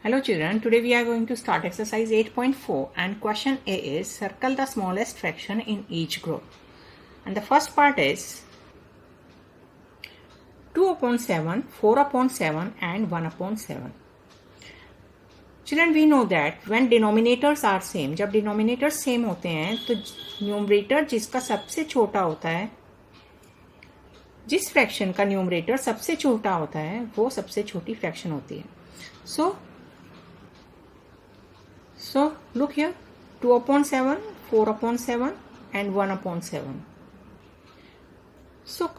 Hello children, today we are going to start exercise 8.4 and question A is circle the smallest fraction in each group. And the first part is 2 upon 7, 4 upon 7 and 1 upon 7. Children, we know that when denominators are same, जब denominators same होते हैं तो numerator जिसका सबसे छोटा होता है, जिस फ्रैक्शन का न्यूमरेटर सबसे छोटा होता है वो सबसे छोटी फ्रैक्शन होती है. So look here, 2 upon 7, 4 upon 7 and 1 upon 7. So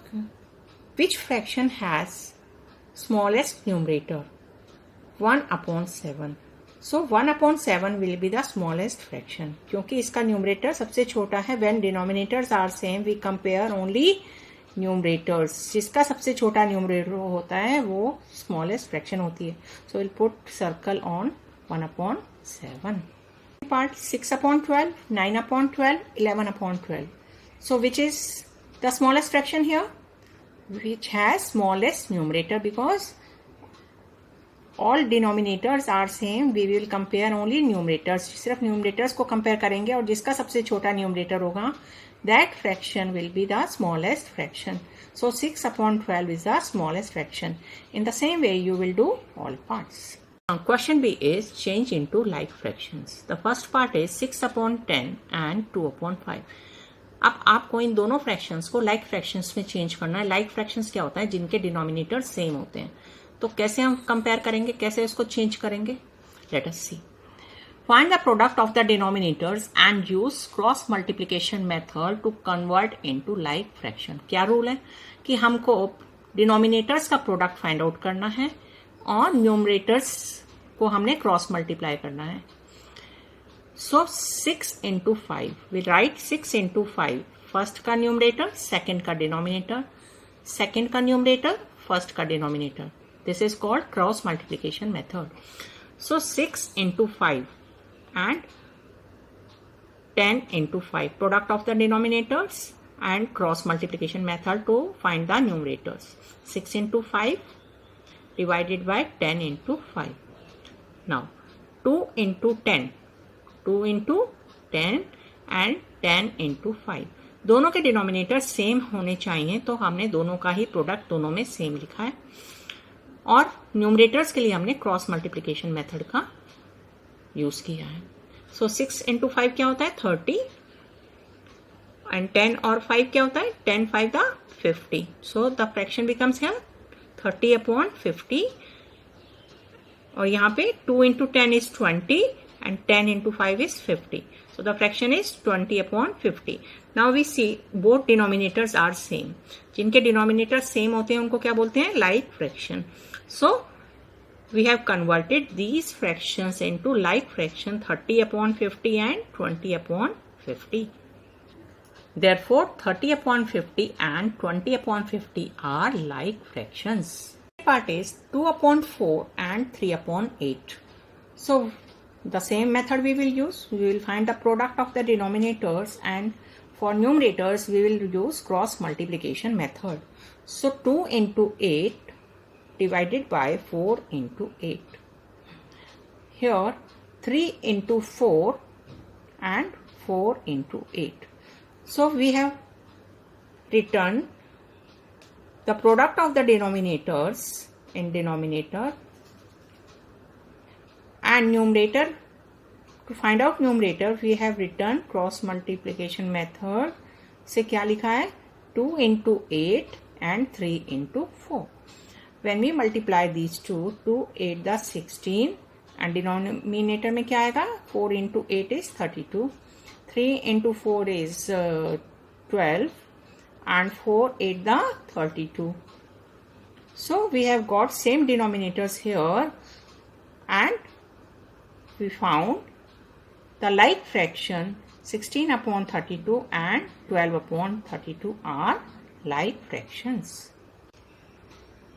which fraction has smallest numerator? 1 upon 7. So 1 upon 7 will be the smallest fraction. क्योंकि इसका न्यूमरेटर सबसे छोटा है. When denominators are same, we compare only numerators. जिसका सबसे छोटा न्यूमरेटर होता है वो smallest fraction होती है. So we'll put circle on 1 upon 7. Part 6 upon 12, 9 upon 12, 11 upon 12. So which is the smallest fraction here? Which has smallest numerator, because all denominators are same. We will compare only numerators. सिर्फ numerators को compare करेंगे और जिसका सबसे छोटा numerator होगा that fraction will be the smallest fraction. So 6 upon 12 is the smallest fraction. In the same way you will do all parts. Now question B is change into like fractions. The first part is 6 upon 10 and 2 upon 5. अब आपको इन दोनों fractions को like fractions में change करना है. Like fractions क्या होता है? जिनके डिनोमिनेटर सेम होते हैं. तो कैसे हम कंपेयर करेंगे, कैसे इसको चेंज करेंगे? Let us see. Find the product of the denominators and use cross multiplication method to convert into like fraction. क्या रूल है कि हमको डिनोमिनेटर्स का प्रोडक्ट फाइंड आउट करना है और न्यूमरेटर्स को हमने क्रॉस मल्टीप्लाई करना है. सो 6 into 5, we write 6 into 5. First का न्यूमरेटर, सेकेंड का डिनोमिनेटर, सेकेंड का न्यूमरेटर, फर्स्ट का denominator. This is called cross multiplication method. So 6 into 5 and 10 into 5, product of the denominators and cross multiplication method to find the numerators. 6 into 5 divided by 10 into 5. Now 2 into 10, 2 into 10 and 10 into 5. दोनों के denominator same होने चाहिए, तो हमने दोनों का ही product दोनों में सेम लिखा है. और न्यूमरेटर्स के लिए हमने क्रॉस मल्टीप्लिकेशन मेथड का यूज किया है. सो 6 into 5 क्या होता है? 30 एंड 10 और 5 क्या होता है? 10 5 the 50. So the fraction becomes here 30 upon 50. और यहाँ पे 2 into 10 is 20 and 10 into 5 is 50. So the fraction is 20 upon 50. Now we see both denominators are same. जिनके denominators same होते हैं उनको क्या बोलते हैं? Like fraction. So we have converted these fractions into like fraction, 30 upon 50 and 20 upon 50. Therefore 30 upon 50 and 20 upon 50 are like fractions. Part is 2 upon 4 and 3 upon 8. So the same method we will use. We will find the product of the denominators, and for numerators we will use cross multiplication method. So 2 into 8 divided by 4 into 8. Here 3 into 4 and 4 into 8. So we have written the product of the denominators in denominator and numerator. To find out numerator we have written cross multiplication method से क्या लिखा है? 2 into 8 and 3 into 4. When we multiply these two, 2 8 the 16 and denominator में क्या आएगा? 4 into 8 is 32. 3 into 4 is 12. And 4 8 the 32. So we have got same denominators here, and we found the like fraction 16 upon 32 and 12 upon 32 are like fractions.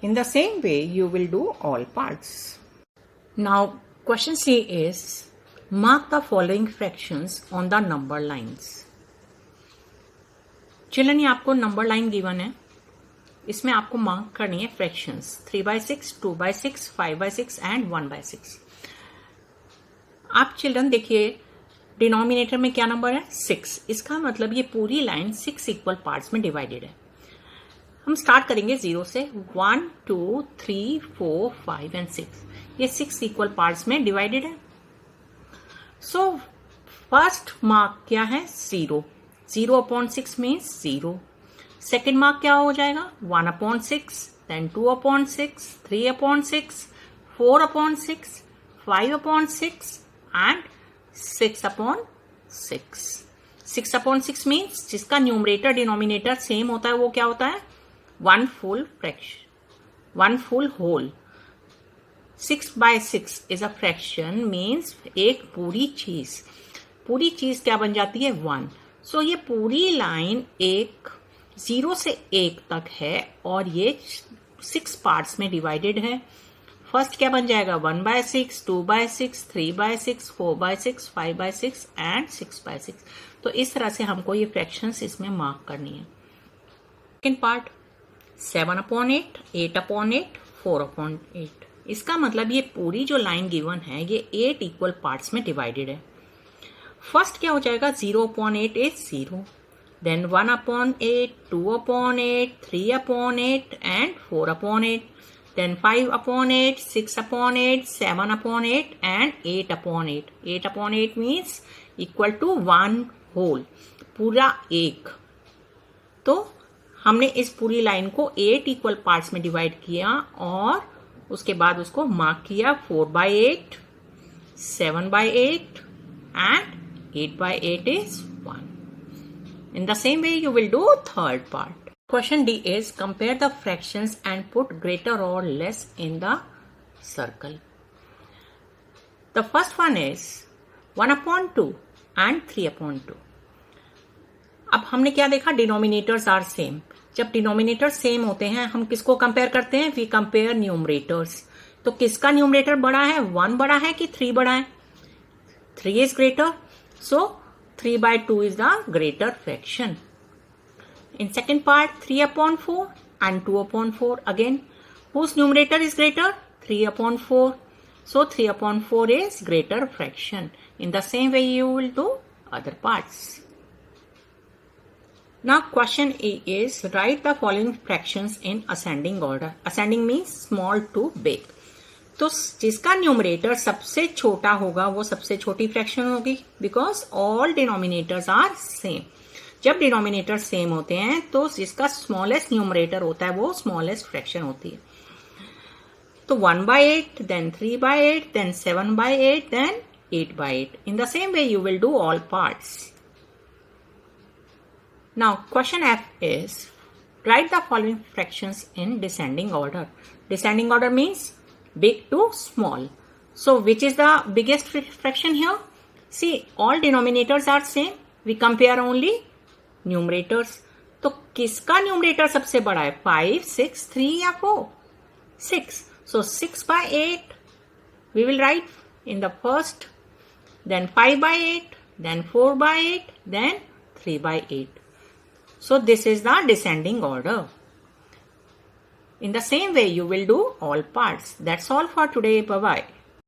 In the same way you will do all parts. Now question C is mark the following fractions on the number lines. Children, ये आपको number line given है, इसमें आपको mark करनी है fractions 3/6, 2/6, 5/6 and 1/6. आप children देखिए denominator में क्या नंबर है 6, इसका मतलब ये पूरी लाइन 6 इक्वल पार्ट्स में डिवाइडेड है। हम स्टार्ट करेंगे 0 से 1 2 3 4 5 एंड 6, ये 6 इक्वल पार्ट्स में डिवाइडेड है। सो फर्स्ट मार्क क्या है 0, 0/6 मीन्स 0। सेकेंड मार्क क्या हो जाएगा 1/6, देन 2/6, 3/6, 4/6, 5/6 एंड 6/6। 6/6 मीन्स जिसका न्यूमरेटर डिनोमिनेटर सेम होता है वो क्या होता है 1 full fraction, 1 full whole। 6/6 is a fraction means एक पूरी चीज क्या बन जाती है 1। सो ये पूरी लाइन 0 से 1 तक है और ये 6 पार्ट्स में डिवाइडेड है। फर्स्ट क्या बन जाएगा 1/6, 2/6, 3/6, 4/6, 5/6 एंड 6/6। तो इस तरह से हमको ये फ्रैक्शंस इसमें मार्क करनी है। Second part 7/8, 8/8, 4/8। इसका मतलब ये पूरी जो लाइन गिवन है ये 8 इक्वल पार्ट्स में डिवाइडेड है। फर्स्ट क्या हो जाएगा 0/8 is 0, then 1/8, 2/8, 3/8 and 4/8, then 5/8, 6/8, 7/8 and 8/8। 8/8 means equal to 1 whole, पूरा 1। तो हमने इस पूरी लाइन को 8 इक्वल पार्ट्स में डिवाइड किया और उसके बाद उसको मार्क किया 4/8, 7/8 and 8/8 is 1। In the same way you will do third part। Question D is compare the fractions and put greater or less in the circle। The first one is 1/2 and 3/2। अब हमने क्या देखा denominators are same. जब denominator same होते हैं हम किसको compare करते हैं वी कंपेयर न्यूमरेटर्स। तो किसका न्यूमरेटर बड़ा है 1 बड़ा है कि 3 बड़ा है 3 is greater, so 3/2 is the greater fraction। In second part 3/4 and 2/4 again whose numerator is greater 3/4, so 3/4 is greater fraction। In the same way you will do other parts। Now question A is write the following fractions in ascending order। Ascending means small to big। तो जिसका numerator सबसे छोटा होगा वो सबसे छोटी fraction होगी because all denominators are same. जब डिनोमिनेटर सेम होते हैं तो जिसका स्मॉलेस्ट न्यूमरेटर होता है वो स्मॉलेस्ट फ्रैक्शन होती है। तो 1/8, then 3/8, then 7/8, then 8/8। In the same way you will do all parts. Now question F is write the following fractions in descending order। Descending order means big to small। So which is the biggest fraction here? See all denominators are same, we compare only numerators. तो किसका numerator सबसे बड़ा है 5, 6, 3 या 4? 6। सो 6/8 we will write in the first, then 5/8, then 4/8, then 3/8। So this is the descending order। In the same way you will do all parts। That's all for today। Bye bye।